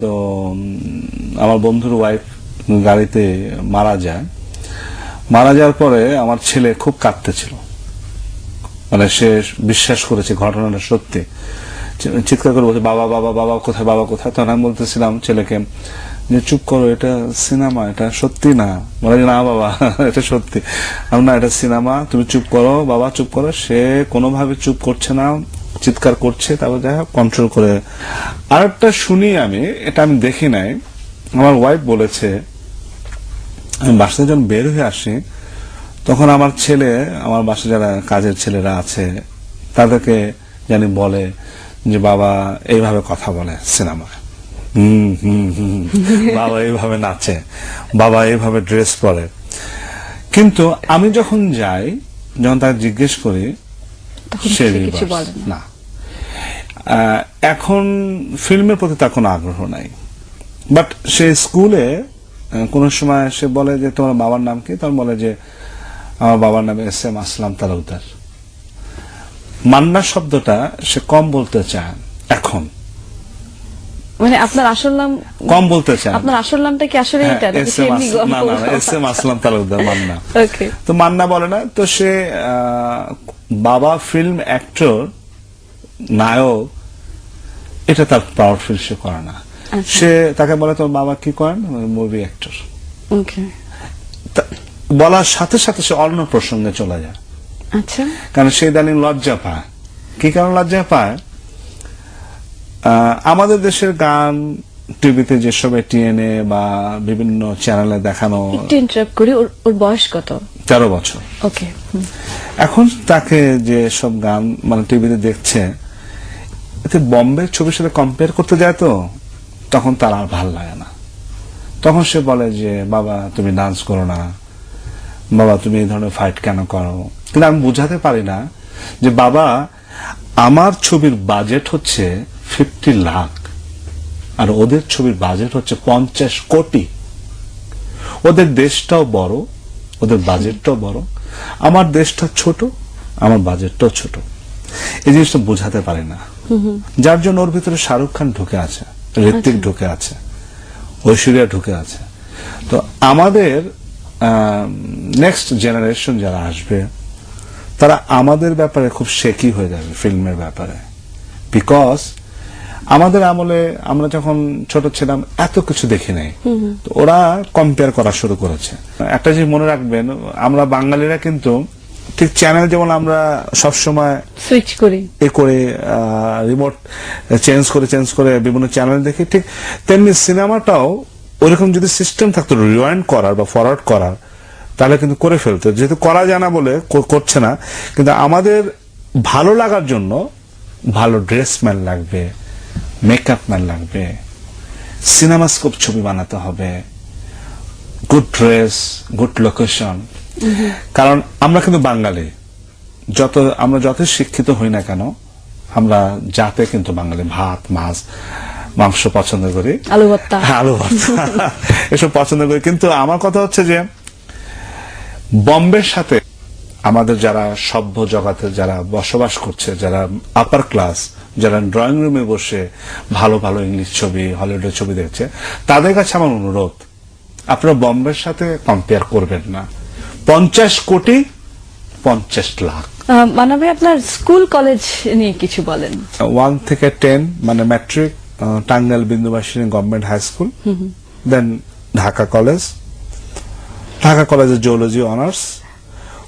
তো আমার বন্ধুর ওয়াইফ গাড়িতে মারা যায়। মারা যাওয়ার পরে আমার ছেলে খুব কাঁদতেছিল, মানে সে বিশ্বাস করেছে ঘটনাটা সত্যি, চিৎকার করে বলছে বাবা বাবা বাবা কোথায়, বাবা কোথায়। তখন আমি বলতেছিলাম ছেলেকে যে চুপ করো, এটা সিনেমা, এটা সত্যি না। বলে না বাবা এটা সত্যি। আমি না, এটা সিনেমা, তুমি চুপ করো বাবা, চুপ করো। সে কোনোভাবে চুপ করছে না, চিৎকার করছে। তারপর যাই হোক কন্ট্রোল করে। আরেকটা শুনি আমি, এটা আমি দেখি নাই, আমার ওয়াইফ বলেছে, আমি বাসায় যখন বের হয়ে আসি তখন আমার ছেলে, আমার বাসায় যারা কাজের ছেলেরা আছে তাদেরকে জানি বলে যে বাবা এইভাবে কথা বলে সিনেমায়, বাবা এইভাবে নাচে, বাবা এইভাবে ড্রেস পরে। কিন্তু আমি যখন যাই, যখন তাকে জিজ্ঞেস করি, সে না, এখন ফিল্মের প্রতি তার কোনো আগ্রহ নাই। বাট সে স্কুলে কোন সময় সে বলে যে তোমার বাবার নাম কি, তখন বলে যে আমার বাবার নাম এস.এম. আসলাম তালুকদার। মান্না শব্দটা সে কম বলতে চায় এখন, মানে আপনার আসল নাম কম বলতে চায়। আপনার আসল নামটা কি আসলে এটা? এস.এম. আসলাম তালুকদার মান্না। ওকে, তো মান্না বলে না। তো সে বাবা ফিল্ম অ্যাক্টর, নায়ক, এটা তার প্রাউড ফিল সে করে না। সে তাকে বলে তোর বাবা কি করেন, মুভি অ্যাক্টর। ওকে, বলার সাথে সাথে সে অন্য প্রসঙ্গে চলে যায়। আচ্ছা, কারণ সে ইদানিং লজ্জা পায়। কি কারণ লজ্জা পায়? আমাদের দেশের গান টিভিতে যেসব টিএনএ বা বিভিন্ন চ্যানেলে দেখানো। একটু ইন্টারাপ্ট করি, ওর বয়স কত? 13 বছর। ওকে, এখন তাকে যে সব গান মানে টিভিতে দেখছে, এতে বম্বের ছবির সাথে কম্পেয়ার করতে যায়, তো তখন তার আর ভাল লাগে না। তখন সে বলে যে বাবা তুমি ডান্স করো না, বাবা তুমি এই ধরনের ফাইট কেন করো। কিন্তু আমি বুঝাতে পারি না যে বাবা আমার ছবির বাজেট হচ্ছে 50 লাখ আর ওদের ছবির বাজেট হচ্ছে 50 কোটি। ওদের দেশটাও বড়, ওদের বাজেটটাও বড়, আমার দেশটা ছোট, আমার বাজেটটাও ছোট। এই জিনিসটা বোঝাতে পারি না, যার জন্য ওর ভিতরে শাহরুখ খান ঢুকে আছে, ঋত্বিক ঢুকে আছে, ঐশ্বরিয়া ঢুকে আছে। তো আমাদের নেক্সট জেনারেশন যারা আসবে তারা আমাদের ব্যাপারে খুব শেকি হয়ে যাবে ফিল্মের ব্যাপারে। বিকজ আমাদের আমলে আমরা যখন ছোট ছিলাম এত কিছু দেখি নাই, তো ওরা কম্পেয়ার করা শুরু করেছে। একটা জিনিস মনে রাখবেন, আমরা বাঙালিরা কিন্তু ঠিক চ্যানেল যেমন আমরা সবসময় সুইচ করি, এ করে রিমোট চেঞ্জ করে বিভিন্ন চ্যানেল দেখি, ঠিক তেমনি সিনেমাটাও ওইরকম যদি সিস্টেম থাকতো রিওয়াইন্ড করার বা ফরওয়ার্ড করার, তাহলে কিন্তু করে ফেলতো। যেহেতু করা যায় না বলে করছে না। কিন্তু আমাদের ভালো লাগার জন্য ভালো ড্রেসম্যান লাগবে, মেকআপ ম্যান লাগবে, সিনেমাস্কোপ ছবি বানাতে হবে, গুড ড্রেস, গুড লোকেশন। কারণ আমরা কিন্তু বাঙালি, আমরা যত শিক্ষিত হই না কেন, আমরা জাতে কিন্তু বাঙালি ভাত মাছ মাংস পছন্দ করি, আলু ভর্তা এসব পছন্দ করি। কিন্তু আমার কথা হচ্ছে যে বম্বের সাথে আমাদের যারা সভ্য জগতে যারা বসবাস করছে, যারা আপার ক্লাস, যারা ড্রয়িং রুমে বসে ভালো ভালো ইংলিশ ছবি, হলিউডের ছবি দেখছে, তাদের কাছে আমার অনুরোধ, আপনারা বম্বের সাথে কম্পেয়ার করবেন না। 50 কোটি 50 লাখ। মানবে আপনার স্কুল কলেজ নিয়ে কিছু বলেন। 1 থেকে 10 মানে matric, Tangail Bindubasini government high school, then Dhaka কলেজে জিওলজি অনার্স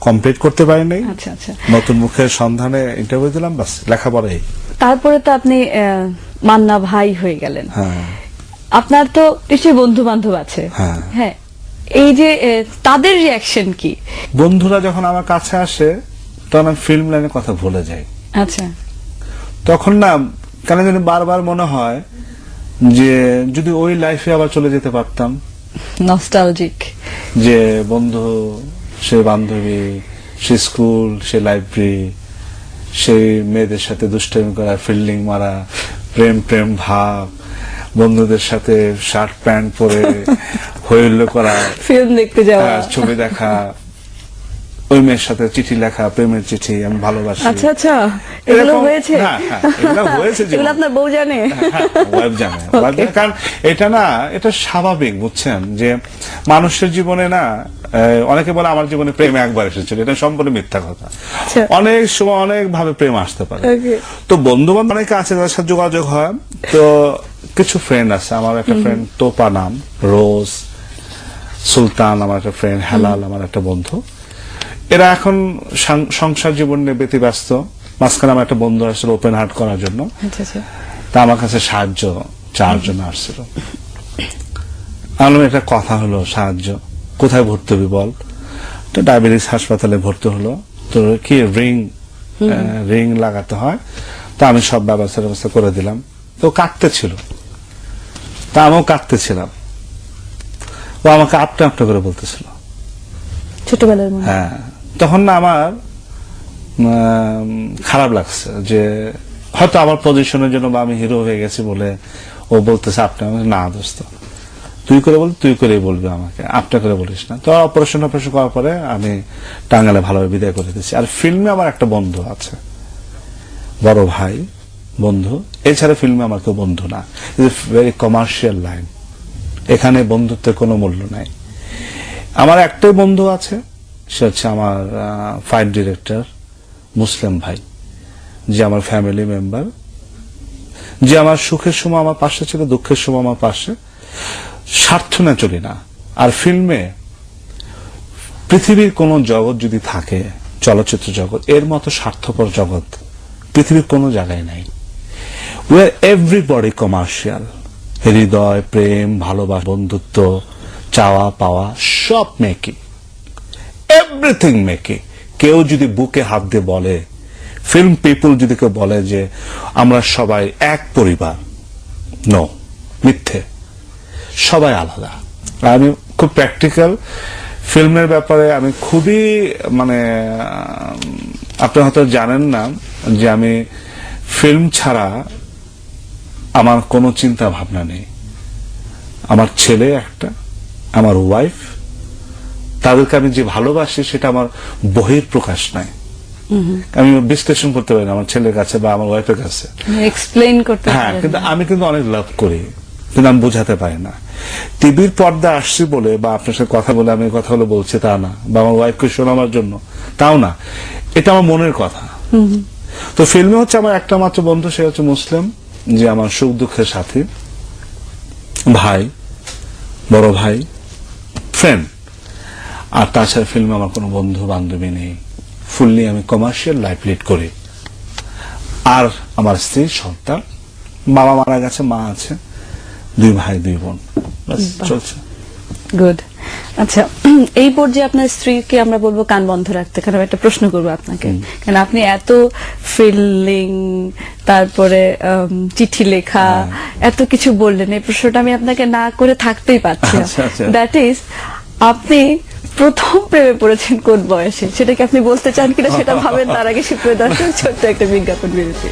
কমপ্লিট করতে পারি নাই। আচ্ছা আচ্ছা, নতুন মুখের সন্ধানে ইন্টারভিউ দিলাম, বাস লেখাপড়াই। তারপরে তো আপনি মান্না ভাই হয়ে গেলেন। হ্যাঁ, আপনার তো নিশ্চয়ই বন্ধু বান্ধব আছে। হ্যাঁ, এই যে তাদের রিয়াকশন কি? বন্ধুরা যখন আমার কাছে আসে তখন আমি ফিল্ম লাইনের কথা ভুলে যাই। আচ্ছা, তখন না কেন জানি বারবার মনে হয় যে যদি ওই লাইফে আবার চলে যেতে পারতাম। নস্টালজিক, যে বন্ধু, সে বান্ধবী, সে স্কুল, সে লাইব্রেরি, সেই মেয়েদের সাথে দুষ্টামি করা, ফিল্ডিং মারা, প্রেম ভাব, বন্ধুদের সাথে শার্ট প্যান্ট পরে হইল করা, ফিল্ম দেখতে যাওয়া, ছবি দেখা, ওই মেয়ের সাথে চিঠি লেখা, প্রেমের চিঠি, আমি ভালোবাসি। আচ্ছা আচ্ছা, এগুলো হয়েছে? হ্যাঁ হ্যাঁ, এগুলো হয়েছে। এগুলো আপনার বউ জানে? ওয়াইফ জানে। কারণ এটা না, এটা স্বাভাবিক, বুঝছেন, যে মানুষের জীবনে না, অনেকে বলে আমার জীবনে প্রেম একবার এসেছিল, এটা সম্পূর্ণ মিথ্যা কথা। অনেক সময় অনেক ভাবে প্রেম আসতে পারে। তো বন্ধু বান্ধব অনেকে আছে যাদের সাথে যোগাযোগ হয়। তো কিছু ফ্রেন্ড আছে, আমার একটা ফ্রেন্ড তোপা নাম, রোজ, সুলতান আমার একটা ফ্রেন্ড, হেলাল আমার একটা বন্ধু। এরা এখন সংসার জীবন নিয়ে ব্যতিব্যস্ত। মাঝখানে আমার একটা বন্ধু আসছিল ওপেন হার্ট করার জন্য, তা আমার কাছে সাহায্য চাওয়ার জন্য আসছিল। আমার একটা কথা হলো, সাহায্য কোথায় ভর্তি হবি বল? তো ডায়াবেটিস হাসপাতালে ভর্তি হলো। তো কি রিং লাগাতে হয়, তো আমি সব ব্যবস্থা করে দিলাম। তো কাটতে ছিল, তা আমিও কাটতে ছিলাম। ও আমাকে আপটা আপটা করে বলতেছিল ছোটবেলার। হ্যাঁ, তখন না আমার খারাপ লাগছে যে হয়তো আমার পজিশনের জন্য বা আমি হিরো হয়ে গেছি বলে ও বলতেছে আপনি। না দোস্ত, তুই করে বল, তুই করেই বলবি, আমাকে আপটা করে বলিস না। তো অপারেশন করার পরে আমি টাঙ্গালে ভালোভাবে বিদায় করে দিচ্ছি। আর ফিল্মে আমার একটা বন্ধু আছে, বড় ভাই বন্ধু। এছাড়া ফিল্মে আমার কেউ বন্ধু না। ভেরি কমার্শিয়াল লাইন, এখানে বন্ধুত্বের কোনো মূল্য নাই। আমার একটাই বন্ধু আছে, সে হচ্ছে আমার ফাইট ডিরেক্টর মুসলিম ভাই, যে আমার ফ্যামিলি মেম্বার, যে আমার সুখের সময় আমার পাশে ছিল, দুঃখের সময় আমার পাশে। স্বার্থ না চলি না। আর ফিল্মে পৃথিবীর কোন জগৎ যদি থাকে, চলচ্চিত্র জগৎ, এর মতো স্বার্থপর জগৎ পৃথিবীর কোনো জায়গায় নাই। We are everybody commercial. হৃদয়, প্রেম, ভালোবাসা, বন্ধুত্ব, চাওয়া পাওয়া সব মেকি, এভরিথিং মেকি। কেউ যদি বুকে হাত দিয়ে বলে, ফিল্ম পিপল যদি কেউ বলে যে আমরা সবাই এক পরিবার, নো, মিথ্যে। সবাই আলাদা। আমি খুব প্র্যাকটিক্যাল। ফিল্মের ব্যাপারে আমি খুবই আপনি হয়তো জানেন না যে আমি ফিল্ম ছাড়া আমার কোনো চিন্তা ভাবনা নেই। আমার ছেলে একটা, আমার ওয়াইফ, তাদেরকে আমি যে ভালোবাসি সেটা আমার বহির প্রকাশ নাই। আমি বিশ্লেষণ করতে পারি না আমার ছেলের কাছে বা আমার ওয়াইফের কাছে, এক্সপ্লেইন করতে। হ্যাঁ, কিন্তু আমি কিন্তু অনেক লাভ করি, কিন্তু আমি বোঝাতে পারি না। টিভির পর্দা আসছি বলে বা আপনার সাথে কথা বলে আমি কথাগুলো বলছি তা না, বা আমার ওয়াইফকে শোনানোর জন্য তাও না, এটা আমার মনের কথা। তো ফিল্মে হচ্ছে আমার একটা মাত্র বন্ধু, সে হচ্ছে মুসলিম, যে আমার সুখ দুঃখের সাথী, ভাই, বড় ভাই, ফ্রেন্ড। আর তাছাড়া ফিল্মে আমার কোনো বন্ধু বান্ধবী নেই। ফুললি আমি কমার্শিয়াল লাইফ লিড করি। আর আমার স্ত্রী, সন্তান, বাবা মারা গেছে, মা আছে, 2 ভাই 2 বোন, চলছে। গুড। আচ্ছা, এই পর্যায়ে আপনার স্ত্রীকে আমরা বলবো কান বন্ধ রাখতে, কারণ একটা প্রশ্ন করবো আপনাকে, কারণ আপনি এত ফিলিং, তারপরে চিঠি লেখা, এত কিছু বললেন, এই প্রশ্নটা আমি আপনাকে না করে থাকতেই পারছি। দ্যাট ইজ, আপনি প্রথম প্রেমে পড়েছেন কোন বয়সে, সেটা কি আপনি বলতে চান কিনা সেটা ভাবেন। তার আগে সুপ্রিয় দর্শক, ছোট্ট একটা বিজ্ঞাপন বিরতি।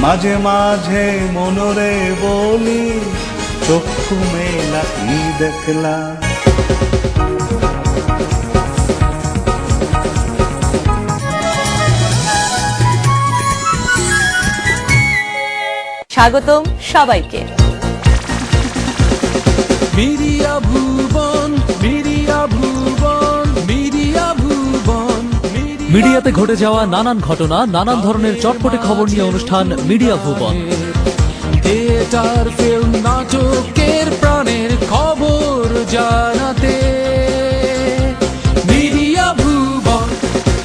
মাঝে মাঝে মনরে বলি, চক্ষু মেলা কি দেখলাম। স্বাগতম সবাইকে। মিডিয়া ভুবন, মিডিয়া ভুবন, মিডিয়া ভুবন। মিডিয়াতে ঘটে যাওয়া নানান ঘটনা, নানান ধরনের চটপটে খবর নিয়ে অনুষ্ঠান মিডিয়া ভুবন। থিয়েটার, ফিল্ম, নাটকের প্রাণের খবর জানাতে মিডিয়া ভুবন,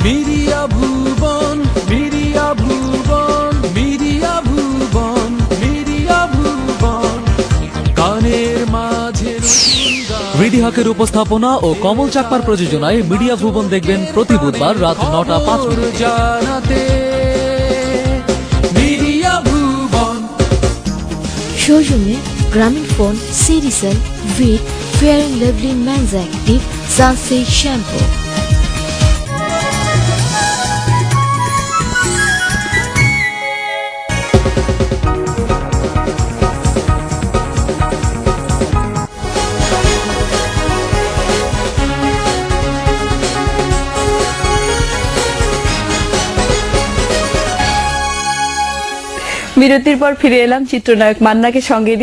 মিডিয়া ভুবন, মিডিয়া ভুবন, মিডিয়া ভুবন, মিডিয়া ভুবন। কানের মাঝে রিডিহাকের উপস্থাপনা ও কমল চাকমার প্রযোজনায় মিডিয়া ভুবন দেখবেন প্রতি বুধবার রাত 9:05 জানাতে মিডিয়া ভুবন। শোরুমে গ্রামীণ ফোন, সিরিসেল, Veet, Fair and Lovely men's active, Sunsilk shampoo. বিরতির পর ফিরে এলাম চিত্রনায়ক মান্নাকে সঙ্গে নিয়ে।